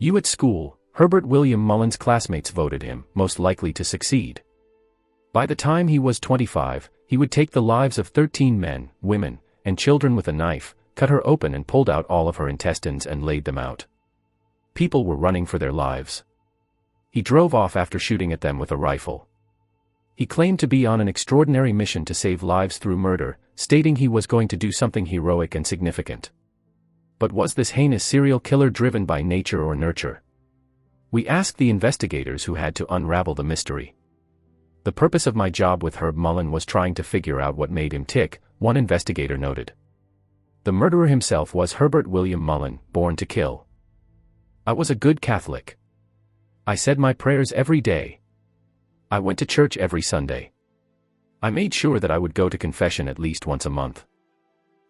You at school, Herbert William Mullin's classmates voted him most likely to succeed. By the time he was 25, he would take the lives of 13 men, women, and children with a knife, cut her open and pulled out all of her intestines and laid them out. People were running for their lives. He drove off after shooting at them with a rifle. He claimed to be on an extraordinary mission to save lives through murder, stating he was going to do something heroic and significant. But was this heinous serial killer driven by nature or nurture? We asked the investigators who had to unravel the mystery. The purpose of my job with Herb Mullin was trying to figure out what made him tick, one investigator noted. The murderer himself was Herbert William Mullin, born to kill. I was a good Catholic. I said my prayers every day. I went to church every Sunday. I made sure that I would go to confession at least once a month.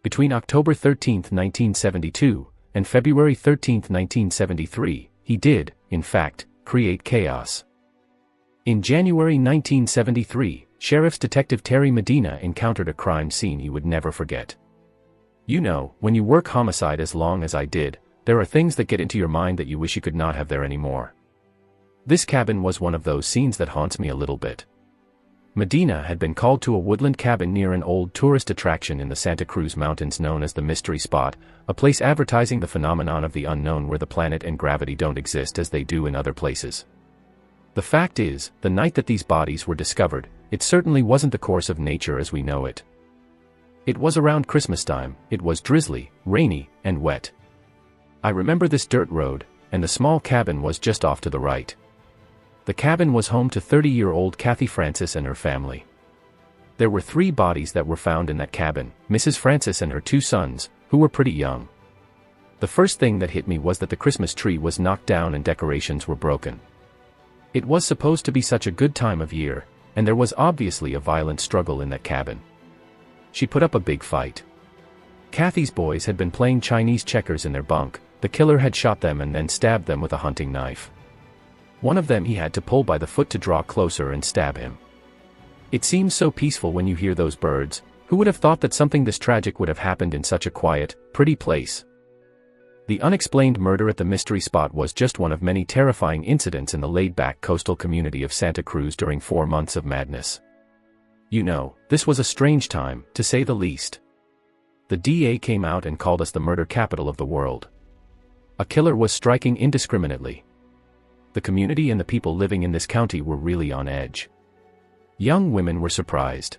Between October 13, 1972, and February 13, 1973, he did, in fact, create chaos. In January 1973, Sheriff's Detective Terry Medina encountered a crime scene he would never forget. You know, when you work homicide as long as I did, there are things that get into your mind that you wish you could not have there anymore. This cabin was one of those scenes that haunts me a little bit. Medina had been called to a woodland cabin near an old tourist attraction in the Santa Cruz Mountains known as the Mystery Spot, a place advertising the phenomenon of the unknown where the planet and gravity don't exist as they do in other places. The fact is, the night that these bodies were discovered, it certainly wasn't the course of nature as we know it. It was around Christmas time, it was drizzly, rainy, and wet. I remember this dirt road, and the small cabin was just off to the right. The cabin was home to 30-year-old Kathy Francis and her family. There were 3 bodies that were found in that cabin, Mrs. Francis and her 2 sons, who were pretty young. The first thing that hit me was that the Christmas tree was knocked down and decorations were broken. It was supposed to be such a good time of year, and there was obviously a violent struggle in that cabin. She put up a big fight. Kathy's boys had been playing Chinese checkers in their bunk. The killer had shot them and then stabbed them with a hunting knife. One of them he had to pull by the foot to draw closer and stab him. It seems so peaceful when you hear those birds. Who would have thought that something this tragic would have happened in such a quiet, pretty place? The unexplained murder at the Mystery Spot was just one of many terrifying incidents in the laid-back coastal community of Santa Cruz during 4 months of madness. You know, this was a strange time, to say the least. The DA came out and called us the murder capital of the world. A killer was striking indiscriminately. The community and the people living in this county were really on edge. Young women were surprised.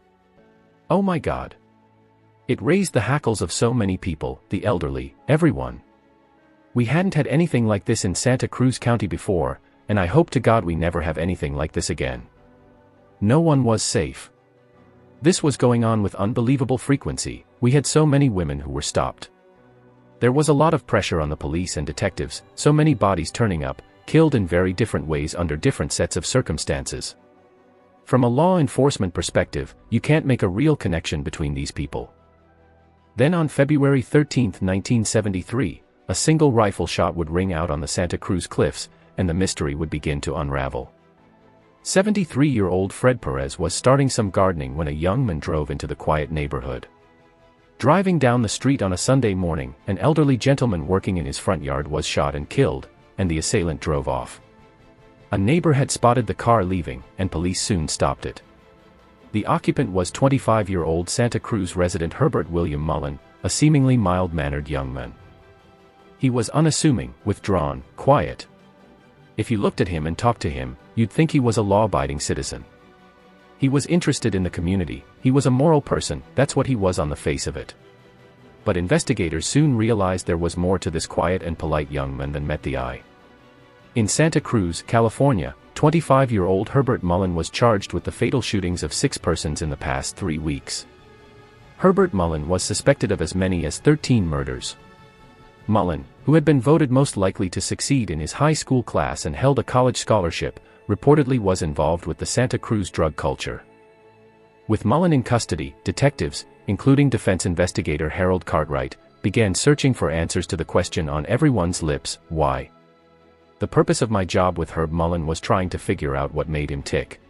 Oh my God. It raised the hackles of so many people, the elderly, everyone. We hadn't had anything like this in Santa Cruz County before, and I hope to God we never have anything like this again. No one was safe. This was going on with unbelievable frequency. We had so many women who were stopped. There was a lot of pressure on the police and detectives, so many bodies turning up, killed in very different ways under different sets of circumstances. From a law enforcement perspective, you can't make a real connection between these people. Then on February 13, 1973, a single rifle shot would ring out on the Santa Cruz cliffs, and the mystery would begin to unravel. 73-year-old Fred Perez was starting some gardening when a young man drove into the quiet neighborhood. Driving down the street on a Sunday morning, an elderly gentleman working in his front yard was shot and killed, and the assailant drove off. A neighbor had spotted the car leaving, and police soon stopped it. The occupant was 25-year-old Santa Cruz resident Herbert William Mullin, a seemingly mild-mannered young man. He was unassuming, withdrawn, quiet. If you looked at him and talked to him, you'd think he was a law-abiding citizen. He was interested in the community, he was a moral person, that's what he was on the face of it. But investigators soon realized there was more to this quiet and polite young man than met the eye. In Santa Cruz, California, 25-year-old Herbert Mullin was charged with the fatal shootings of 6 persons in the past 3 weeks. Herbert Mullin was suspected of as many as 13 murders. Mullin, who had been voted most likely to succeed in his high school class and held a college scholarship, reportedly was involved with the Santa Cruz drug culture. With Mullin in custody, detectives, including defense investigator Harold Cartwright, began searching for answers to the question on everyone's lips, why? The purpose of my job with Herb Mullin was trying to figure out what made him tick.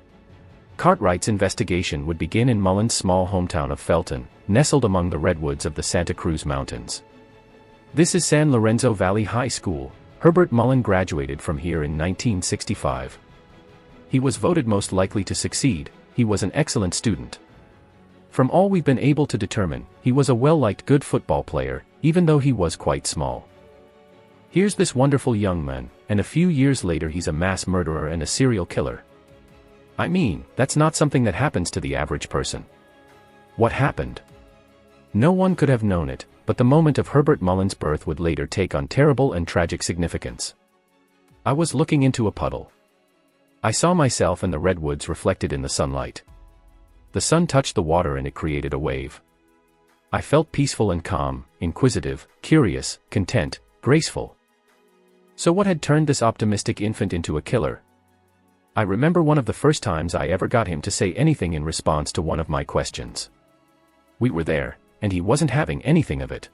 Cartwright's investigation would begin in Mullin's small hometown of Felton, nestled among the redwoods of the Santa Cruz Mountains. This is San Lorenzo Valley High School, Herbert Mullin graduated from here in 1965. He was voted most likely to succeed. He was an excellent student. From all we've been able to determine, he was a well-liked good football player, even though he was quite small. Here's this wonderful young man, and a few years later he's a mass murderer and a serial killer. I mean, that's not something that happens to the average person. What happened? No one could have known it, but the moment of Herbert Mullin's birth would later take on terrible and tragic significance. I was looking into a puddle. I saw myself and the redwoods reflected in the sunlight. The sun touched the water and it created a wave. I felt peaceful and calm, inquisitive, curious, content, graceful. So what had turned this optimistic infant into a killer? I remember one of the first times I ever got him to say anything in response to one of my questions. We were there, and he wasn't having anything of it.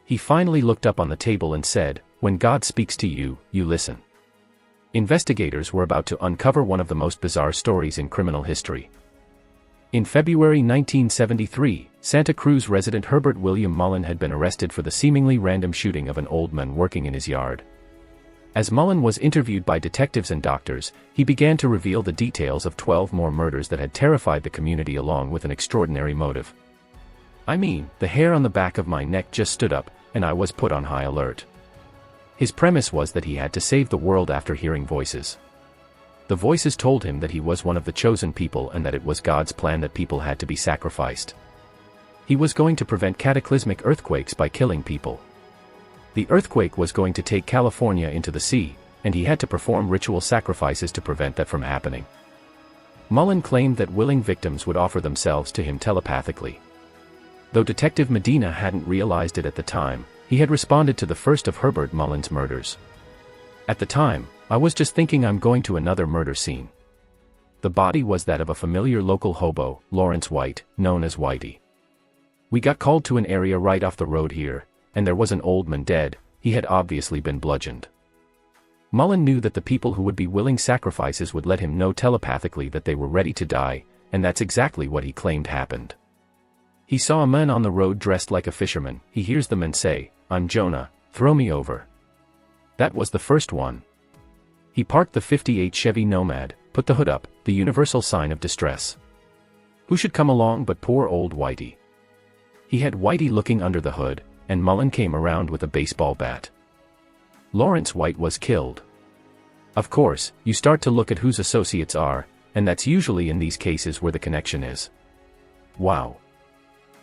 He finally looked up on the table and said, "When God speaks to you, you listen." Investigators were about to uncover one of the most bizarre stories in criminal history. In February 1973, Santa Cruz resident Herbert William Mullin had been arrested for the seemingly random shooting of an old man working in his yard. As Mullin was interviewed by detectives and doctors, he began to reveal the details of 12 more murders that had terrified the community along with an extraordinary motive. I mean, the hair on the back of my neck just stood up, and I was put on high alert. His premise was that he had to save the world after hearing voices. The voices told him that he was one of the chosen people and that it was God's plan that people had to be sacrificed. He was going to prevent cataclysmic earthquakes by killing people. The earthquake was going to take California into the sea, and he had to perform ritual sacrifices to prevent that from happening. Mullin claimed that willing victims would offer themselves to him telepathically. Though Detective Medina hadn't realized it at the time, he had responded to the first of Herbert Mullin's murders. At the time, I was just thinking I'm going to another murder scene. The body was that of a familiar local hobo, Lawrence White, known as Whitey. We got called to an area right off the road here, and there was an old man dead. He had obviously been bludgeoned. Mullin knew that the people who would be willing sacrifices would let him know telepathically that they were ready to die, and that's exactly what he claimed happened. He saw a man on the road dressed like a fisherman. He hears the man say, "I'm Jonah, throw me over." That was the first one. He parked the '58 Chevy Nomad, put the hood up, the universal sign of distress. Who should come along but poor old Whitey? He had Whitey looking under the hood, and Mullin came around with a baseball bat. Lawrence White was killed. Of course, you start to look at whose associates are, and that's usually in these cases where the connection is. Wow.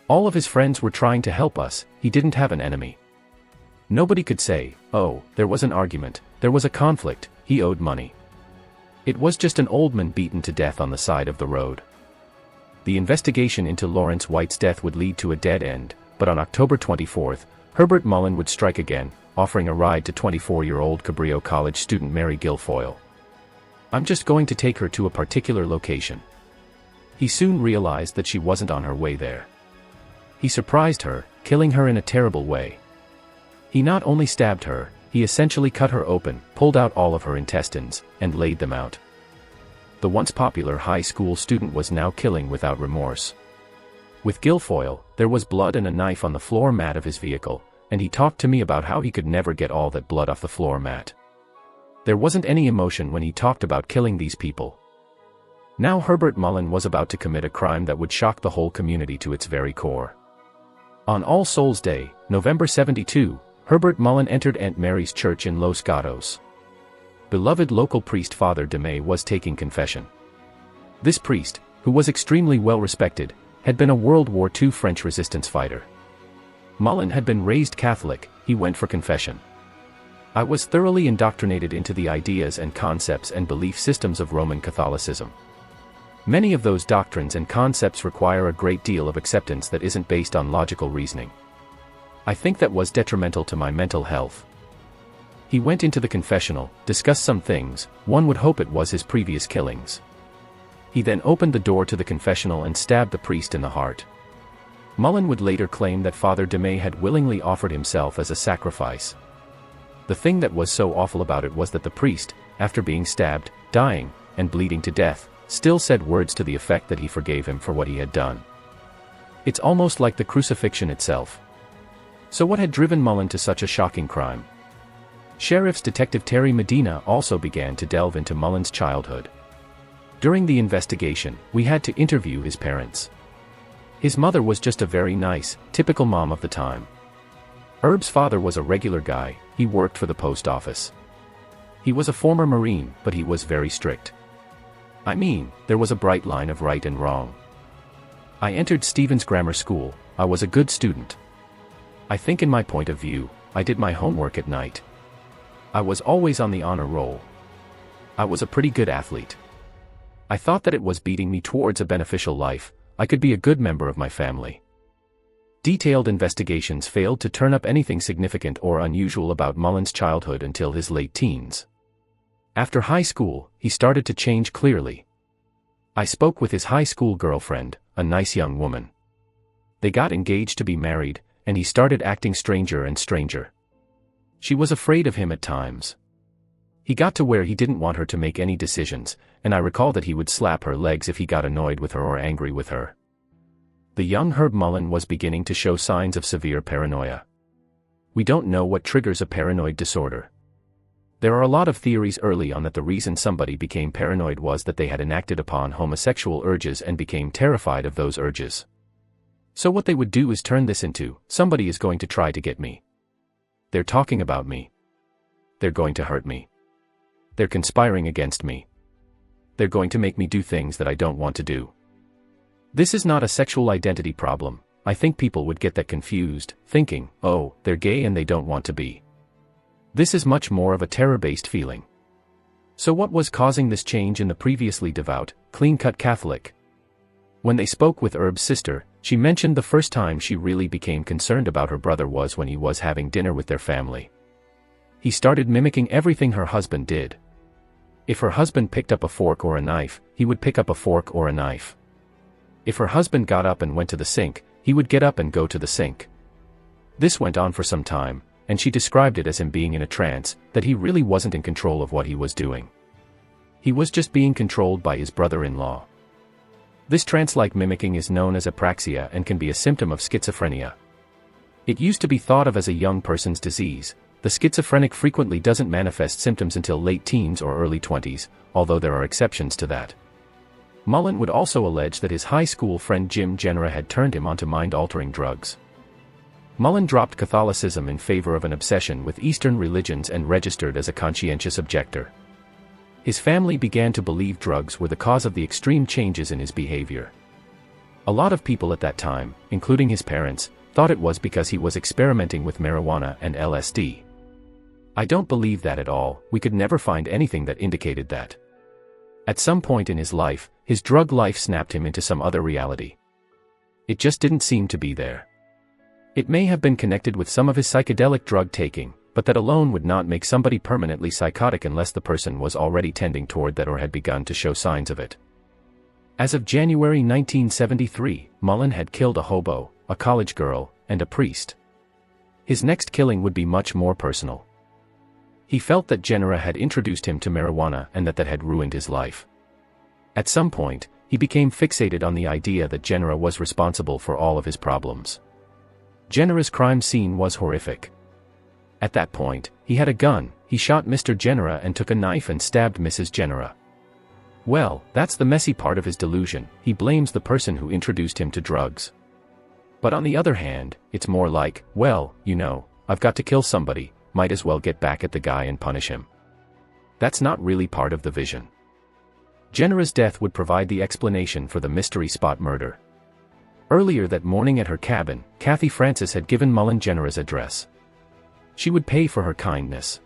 All of his friends were trying to help us. He didn't have an enemy. Nobody could say, "Oh, there was an argument, there was a conflict, he owed money." It was just an old man beaten to death on the side of the road. The investigation into Lawrence White's death would lead to a dead end, but on October 24th, Herbert Mullin would strike again, offering a ride to 24-year-old Cabrillo College student Mary Guilfoyle. "I'm just going to take her to a particular location." He soon realized that she wasn't on her way there. He surprised her, killing her in a terrible way. He not only stabbed her, he essentially cut her open, pulled out all of her intestines, and laid them out. The once popular high school student was now killing without remorse. With Guilfoyle, there was blood and a knife on the floor mat of his vehicle, and he talked to me about how he could never get all that blood off the floor mat. There wasn't any emotion when he talked about killing these people. Now Herbert Mullin was about to commit a crime that would shock the whole community to its very core. On All Souls Day, November 72, Herbert Mullin entered Aunt Mary's church in Los Gatos. Beloved local priest Father DeMay was taking confession. This priest, who was extremely well respected, had been a World War II French resistance fighter. Mullin had been raised Catholic. He went for confession. "I was thoroughly indoctrinated into the ideas and concepts and belief systems of Roman Catholicism. Many of those doctrines and concepts require a great deal of acceptance that isn't based on logical reasoning. I think that was detrimental to my mental health." He went into the confessional, discussed some things. One would hope it was his previous killings. He then opened the door to the confessional and stabbed the priest in the heart. Mullin would later claim that Father DeMay had willingly offered himself as a sacrifice. The thing that was so awful about it was that the priest, after being stabbed, dying, and bleeding to death, still said words to the effect that he forgave him for what he had done. It's almost like the crucifixion itself. So what had driven Mullin to such a shocking crime? Sheriff's Detective Terry Medina also began to delve into Mullin's childhood. During the investigation, we had to interview his parents. His mother was just a very nice, typical mom of the time. Herb's father was a regular guy, he worked for the post office. He was a former Marine, but he was very strict. I mean, there was a bright line of right and wrong. I entered Stevens Grammar School, I was a good student. I think in my point of view, I did my homework at night. I was always on the honor roll. I was a pretty good athlete. I thought that it was beating me towards a beneficial life, I could be a good member of my family. Detailed investigations failed to turn up anything significant or unusual about Mullin's childhood until his late teens. After high school, he started to change clearly. I spoke with his high school girlfriend, a nice young woman. They got engaged to be married, and he started acting stranger and stranger. She was afraid of him at times. He got to where he didn't want her to make any decisions, and I recall that he would slap her legs if he got annoyed with her or angry with her. The young Herb Mullin was beginning to show signs of severe paranoia. We don't know what triggers a paranoid disorder. There are a lot of theories early on that the reason somebody became paranoid was that they had enacted upon homosexual urges and became terrified of those urges. So what they would do is turn this into, somebody is going to try to get me. They're talking about me. They're going to hurt me. They're conspiring against me. They're going to make me do things that I don't want to do. This is not a sexual identity problem. I think people would get that confused, thinking, oh, they're gay and they don't want to be. This is much more of a terror-based feeling. So what was causing this change in the previously devout, clean-cut Catholic? When they spoke with Herb's sister, she mentioned the first time she really became concerned about her brother was when he was having dinner with their family. He started mimicking everything her husband did. If her husband picked up a fork or a knife, he would pick up a fork or a knife. If her husband got up and went to the sink, he would get up and go to the sink. This went on for some time, and she described it as him being in a trance, that he really wasn't in control of what he was doing. He was just being controlled by his brother-in-law. This trance-like mimicking is known as apraxia and can be a symptom of schizophrenia. It used to be thought of as a young person's disease. The schizophrenic frequently doesn't manifest symptoms until late teens or early 20s, although there are exceptions to that. Mullin would also allege that his high school friend Jim Jenner had turned him onto mind-altering drugs. Mullin dropped Catholicism in favor of an obsession with Eastern religions and registered as a conscientious objector. His family began to believe drugs were the cause of the extreme changes in his behavior. A lot of people at that time, including his parents, thought it was because he was experimenting with marijuana and LSD. I don't believe that at all. We could never find anything that indicated that. At some point in his life, his drug life snapped him into some other reality. It just didn't seem to be there. It may have been connected with some of his psychedelic drug taking, but that alone would not make somebody permanently psychotic unless the person was already tending toward that or had begun to show signs of it. As of January 1973, Mullin had killed a hobo, a college girl, and a priest. His next killing would be much more personal. He felt that Jenner had introduced him to marijuana and that had ruined his life. At some point, he became fixated on the idea that Jenner was responsible for all of his problems. Jenner's crime scene was horrific. At that point, he had a gun, he shot Mr. Jenner and took a knife and stabbed Mrs. Jenner. Well, that's the messy part of his delusion. He blames the person who introduced him to drugs. But on the other hand, it's more like, well, you know, I've got to kill somebody, might as well get back at the guy and punish him. That's not really part of the vision. Jenner's death would provide the explanation for the mystery spot murder. Earlier that morning at her cabin, Kathy Francis had given Mullin Jenner's address. She would pay for her kindness.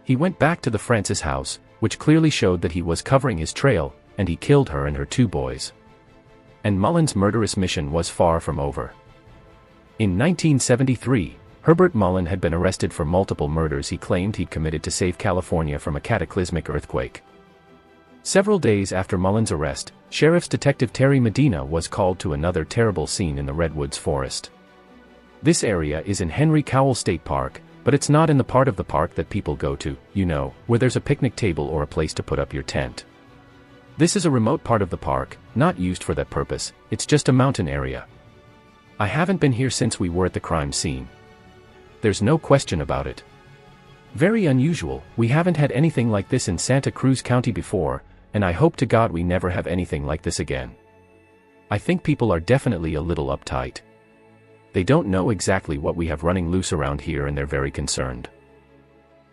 He went back to the Francis house, which clearly showed that he was covering his trail, and he killed her and her 2 boys. And Mullin's murderous mission was far from over. In 1973, Herbert Mullin had been arrested for multiple murders he claimed he'd committed to save California from a cataclysmic earthquake. Several days after Mullin's arrest, Sheriff's Detective Terry Medina was called to another terrible scene in the Redwoods Forest. This area is in Henry Cowell State Park, but it's not in the part of the park that people go to, you know, where there's a picnic table or a place to put up your tent. This is a remote part of the park, not used for that purpose, it's just a mountain area. I haven't been here since we were at the crime scene. There's no question about it. Very unusual. We haven't had anything like this in Santa Cruz County before, and I hope to God we never have anything like this again. I think people are definitely a little uptight. They don't know exactly what we have running loose around here and they're very concerned.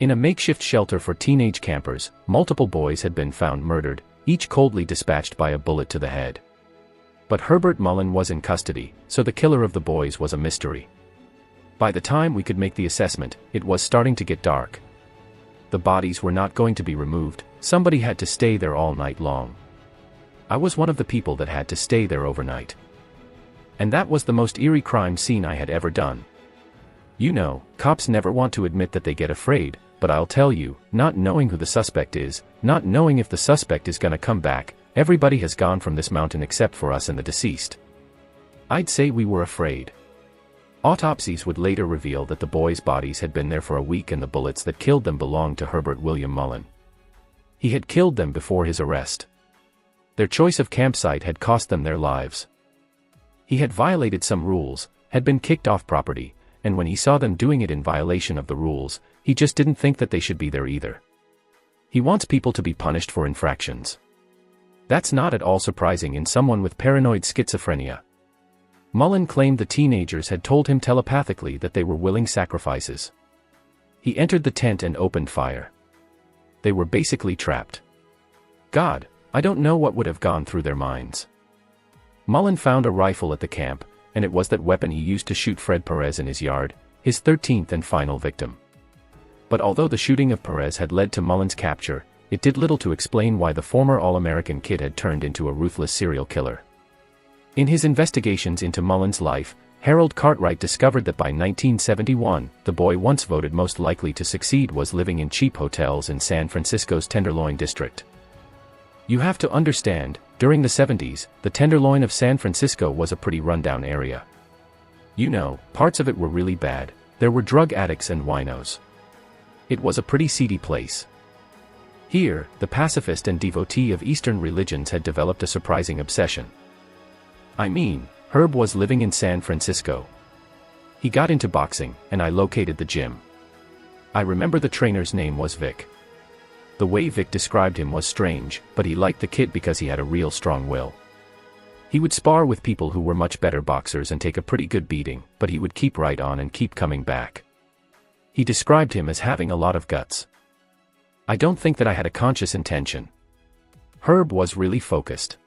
In a makeshift shelter for teenage campers, multiple boys had been found murdered, each coldly dispatched by a bullet to the head. But Herbert Mullin was in custody, so the killer of the boys was a mystery. By the time we could make the assessment, it was starting to get dark. The bodies were not going to be removed, somebody had to stay there all night long. I was one of the people that had to stay there overnight. And that was the most eerie crime scene I had ever done. You know, cops never want to admit that they get afraid, but I'll tell you, not knowing who the suspect is, not knowing if the suspect is gonna come back, everybody has gone from this mountain except for us and the deceased. I'd say we were afraid. Autopsies would later reveal that the boys' bodies had been there for a week and the bullets that killed them belonged to Herbert William Mullin. He had killed them before his arrest. Their choice of campsite had cost them their lives. He had violated some rules, had been kicked off property, and when he saw them doing it in violation of the rules, he just didn't think that they should be there either. He wants people to be punished for infractions. That's not at all surprising in someone with paranoid schizophrenia. Mullin claimed the teenagers had told him telepathically that they were willing sacrifices. He entered the tent and opened fire. They were basically trapped. God, I don't know what would have gone through their minds. Mullin found a rifle at the camp, and it was that weapon he used to shoot Fred Perez in his yard, his 13th and final victim. But although the shooting of Perez had led to Mullin's capture, it did little to explain why the former All-American kid had turned into a ruthless serial killer. In his investigations into Mullin's life, Harold Cartwright discovered that by 1971, the boy once voted most likely to succeed was living in cheap hotels in San Francisco's Tenderloin district. You have to understand, during the 70s, the Tenderloin of San Francisco was a pretty rundown area. You know, parts of it were really bad, there were drug addicts and winos. It was a pretty seedy place. Here, the pacifist and devotee of Eastern religions had developed a surprising obsession. I mean, Herb was living in San Francisco. He got into boxing, and I located the gym. I remember the trainer's name was Vic. The way Vic described him was strange, but he liked the kid because he had a real strong will. He would spar with people who were much better boxers and take a pretty good beating, but he would keep right on and keep coming back. He described him as having a lot of guts. I don't think that I had a conscious intention. Herb was really focused.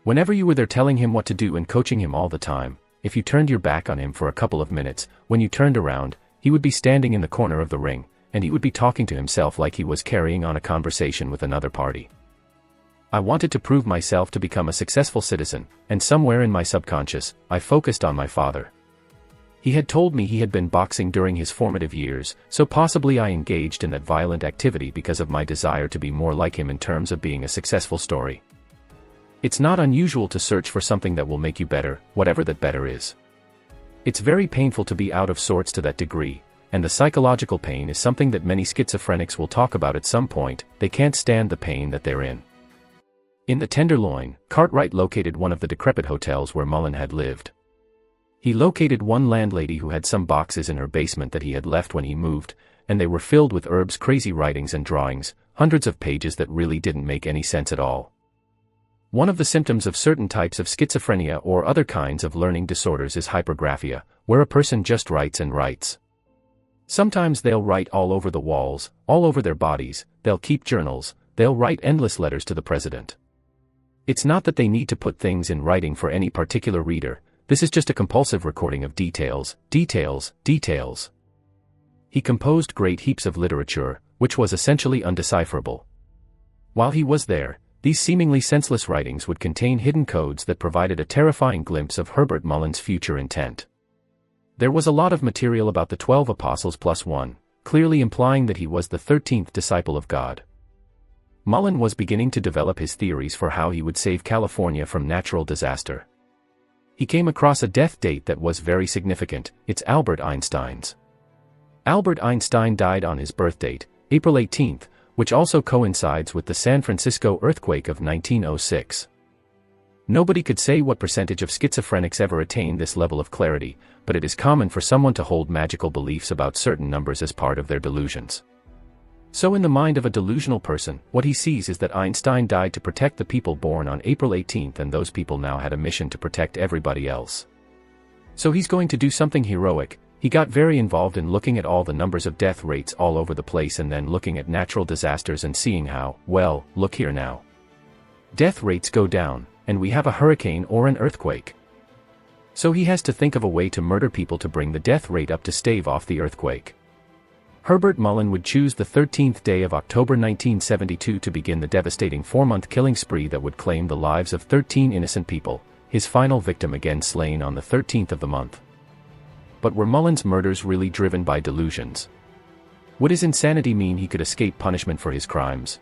Whenever you were there telling him what to do and coaching him all the time, if you turned your back on him for a couple of minutes, when you turned around, he would be standing in the corner of the ring, and he would be talking to himself like he was carrying on a conversation with another party. I wanted to prove myself to become a successful citizen, and somewhere in my subconscious, I focused on my father. He had told me he had been boxing during his formative years, so possibly I engaged in that violent activity because of my desire to be more like him in terms of being a successful story. It's not unusual to search for something that will make you better, whatever that better is. It's very painful to be out of sorts to that degree, and the psychological pain is something that many schizophrenics will talk about at some point. They can't stand the pain that they're in. In the Tenderloin, Cartwright located one of the decrepit hotels where Mullin had lived. He located one landlady who had some boxes in her basement that he had left when he moved, and they were filled with Herb's crazy writings and drawings, hundreds of pages that really didn't make any sense at all. One of the symptoms of certain types of schizophrenia or other kinds of learning disorders is hypergraphia, where a person just writes and writes. Sometimes they'll write all over the walls, all over their bodies, they'll keep journals, they'll write endless letters to the president. It's not that they need to put things in writing for any particular reader, this is just a compulsive recording of details, details, details. He composed great heaps of literature, which was essentially undecipherable. While he was there, these seemingly senseless writings would contain hidden codes that provided a terrifying glimpse of Herbert Mullin's future intent. There was a lot of material about the 12 apostles plus one, clearly implying that he was the 13th disciple of God. Mullin was beginning to develop his theories for how he would save California from natural disaster. He came across a death date that was very significant. It's Albert Einstein's. Albert Einstein died on his birth date, April 18th, which also coincides with the San Francisco earthquake of 1906. Nobody could say what percentage of schizophrenics ever attain this level of clarity, but it is common for someone to hold magical beliefs about certain numbers as part of their delusions. So in the mind of a delusional person, what he sees is that Einstein died to protect the people born on April 18th, and those people now had a mission to protect everybody else. So he's going to do something heroic. He got very involved in looking at all the numbers of death rates all over the place, and then looking at natural disasters and seeing how, well, look here now. Death rates go down, and we have a hurricane or an earthquake. So he has to think of a way to murder people to bring the death rate up to stave off the earthquake. Herbert Mullin would choose the 13th day of October 1972 to begin the devastating 4-month killing spree that would claim the lives of 13 innocent people, his final victim again slain on the 13th of the month. But were Mullin's murders really driven by delusions? Would his insanity mean he could escape punishment for his crimes?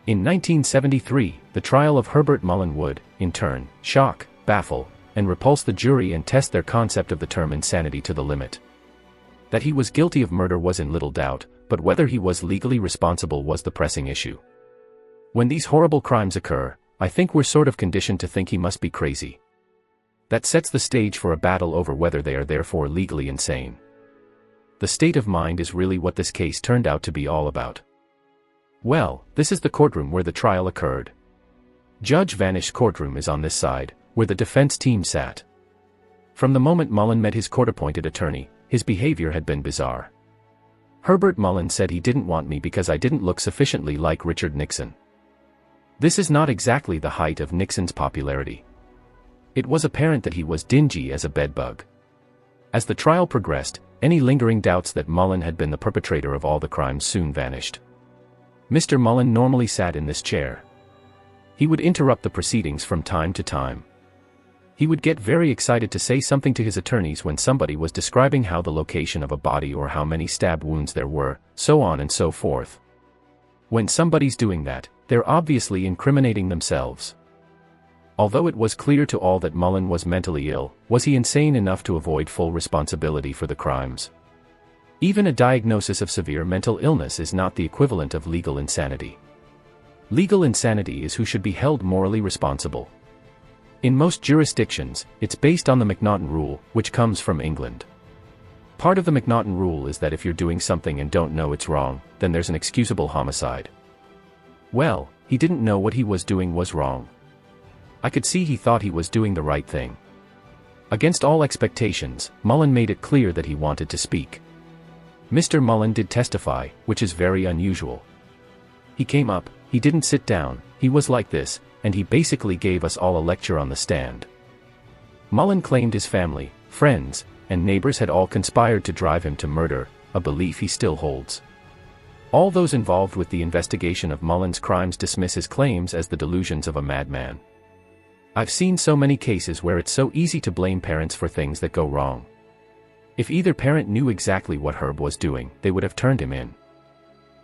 In 1973, the trial of Herbert Mullin would, in turn, shock, baffle, and repulse the jury and test their concept of the term insanity to the limit. That he was guilty of murder was in little doubt, but whether he was legally responsible was the pressing issue. When these horrible crimes occur, I think we're sort of conditioned to think he must be crazy. That sets the stage for a battle over whether they are therefore legally insane. The state of mind is really what this case turned out to be all about. Well, this is the courtroom where the trial occurred. Judge Vanish's courtroom is on this side, where the defense team sat. From the moment Mullin met his court-appointed attorney, his behavior had been bizarre. Herbert Mullin said he didn't want me because I didn't look sufficiently like Richard Nixon. This is not exactly the height of Nixon's popularity. It was apparent that he was dingy as a bedbug. As the trial progressed, any lingering doubts that Mullin had been the perpetrator of all the crimes soon vanished. Mr. Mullin normally sat in this chair. He would interrupt the proceedings from time to time. He would get very excited to say something to his attorneys when somebody was describing how the location of a body or how many stab wounds there were, so on and so forth. When somebody's doing that, they're obviously incriminating themselves. Although it was clear to all that Mullin was mentally ill, was he insane enough to avoid full responsibility for the crimes? Even a diagnosis of severe mental illness is not the equivalent of legal insanity. Legal insanity is who should be held morally responsible. In most jurisdictions, it's based on the Macnaghten Rule, which comes from England. Part of the Macnaghten Rule is that if you're doing something and don't know it's wrong, then there's an excusable homicide. Well, he didn't know what he was doing was wrong. I could see he thought he was doing the right thing. Against all expectations, Mullin made it clear that he wanted to speak. Mr. Mullin did testify, which is very unusual. He came up, he didn't sit down, he was like this, and he basically gave us all a lecture on the stand. Mullin claimed his family, friends, and neighbors had all conspired to drive him to murder, a belief he still holds. All those involved with the investigation of Mullin's crimes dismiss his claims as the delusions of a madman. I've seen so many cases where it's so easy to blame parents for things that go wrong. If either parent knew exactly what Herb was doing, they would have turned him in.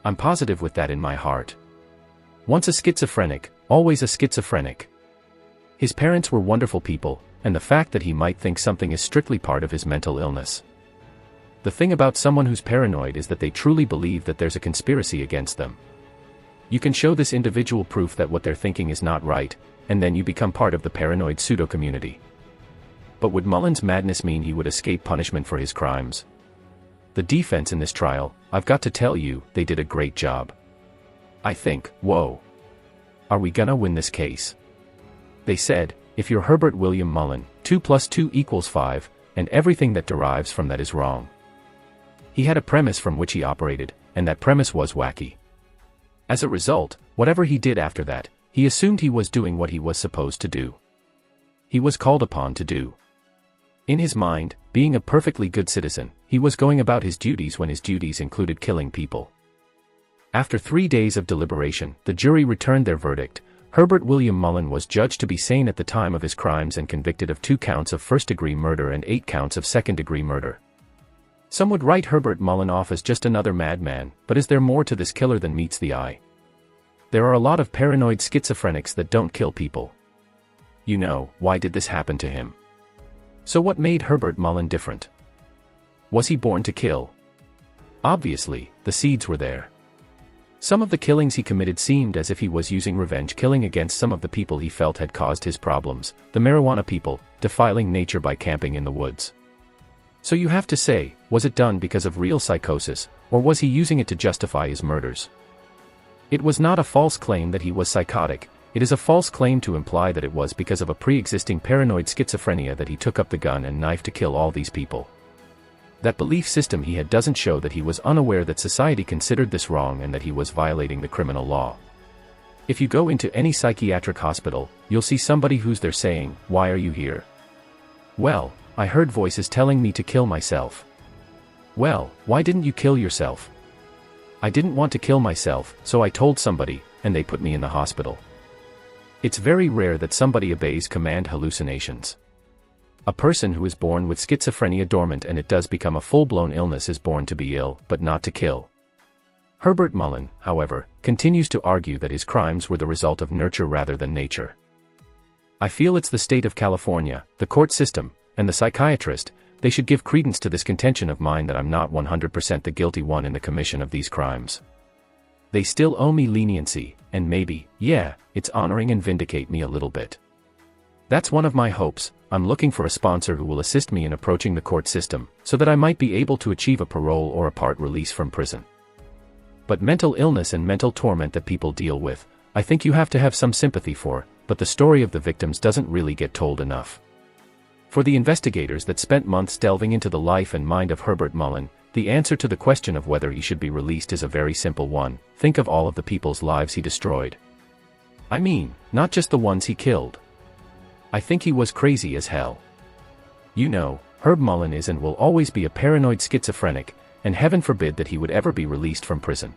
I'm positive with that in my heart. Once a schizophrenic, always a schizophrenic. His parents were wonderful people, and the fact that he might think something is strictly part of his mental illness. The thing about someone who's paranoid is that they truly believe that there's a conspiracy against them. You can show this individual proof that what they're thinking is not right, and then you become part of the paranoid pseudo-community. But would Mullin's madness mean he would escape punishment for his crimes? The defense in this trial, I've got to tell you, they did a great job. I think, whoa. Are we gonna win this case? They said, if you're Herbert William Mullin, 2 + 2 = 5, and everything that derives from that is wrong. He had a premise from which he operated, and that premise was wacky. As a result, whatever he did after that, he assumed he was doing what he was supposed to do. He was called upon to do. In his mind, being a perfectly good citizen, he was going about his duties when his duties included killing people. After 3 days of deliberation, the jury returned their verdict. Herbert William Mullin was judged to be sane at the time of his crimes and convicted of 2 counts of first-degree murder and 8 counts of second-degree murder. Some would write Herbert Mullin off as just another madman, but is there more to this killer than meets the eye? There are a lot of paranoid schizophrenics that don't kill people. You know, why did this happen to him? So what made Herbert Mullin different? Was he born to kill? Obviously, the seeds were there. Some of the killings he committed seemed as if he was using revenge killing against some of the people he felt had caused his problems, the marijuana people, defiling nature by camping in the woods. So you have to say, was it done because of real psychosis, or was he using it to justify his murders? It was not a false claim that he was psychotic, it is a false claim to imply that it was because of a pre-existing paranoid schizophrenia that he took up the gun and knife to kill all these people. That belief system he had doesn't show that he was unaware that society considered this wrong and that he was violating the criminal law. If you go into any psychiatric hospital, you'll see somebody who's there saying, "Why are you here?" "Well, I heard voices telling me to kill myself." "Well, why didn't you kill yourself?" "I didn't want to kill myself, so I told somebody, and they put me in the hospital." It's very rare that somebody obeys command hallucinations. A person who is born with schizophrenia dormant and it does become a full-blown illness is born to be ill, but not to kill. Herbert Mullin, however, continues to argue that his crimes were the result of nurture rather than nature. I feel it's the state of California, the court system, and the psychiatrist, they should give credence to this contention of mine that I'm not 100% the guilty one in the commission of these crimes. They still owe me leniency, and maybe, yeah, it's honoring and vindicate me a little bit. That's one of my hopes. I'm looking for a sponsor who will assist me in approaching the court system, so that I might be able to achieve a parole or a part release from prison. But mental illness and mental torment that people deal with, I think you have to have some sympathy for, but the story of the victims doesn't really get told enough. For the investigators that spent months delving into the life and mind of Herbert Mullin, the answer to the question of whether he should be released is a very simple one. Think of all of the people's lives he destroyed. I mean, not just the ones he killed. I think he was crazy as hell. You know, Herb Mullin is and will always be a paranoid schizophrenic, and heaven forbid that he would ever be released from prison.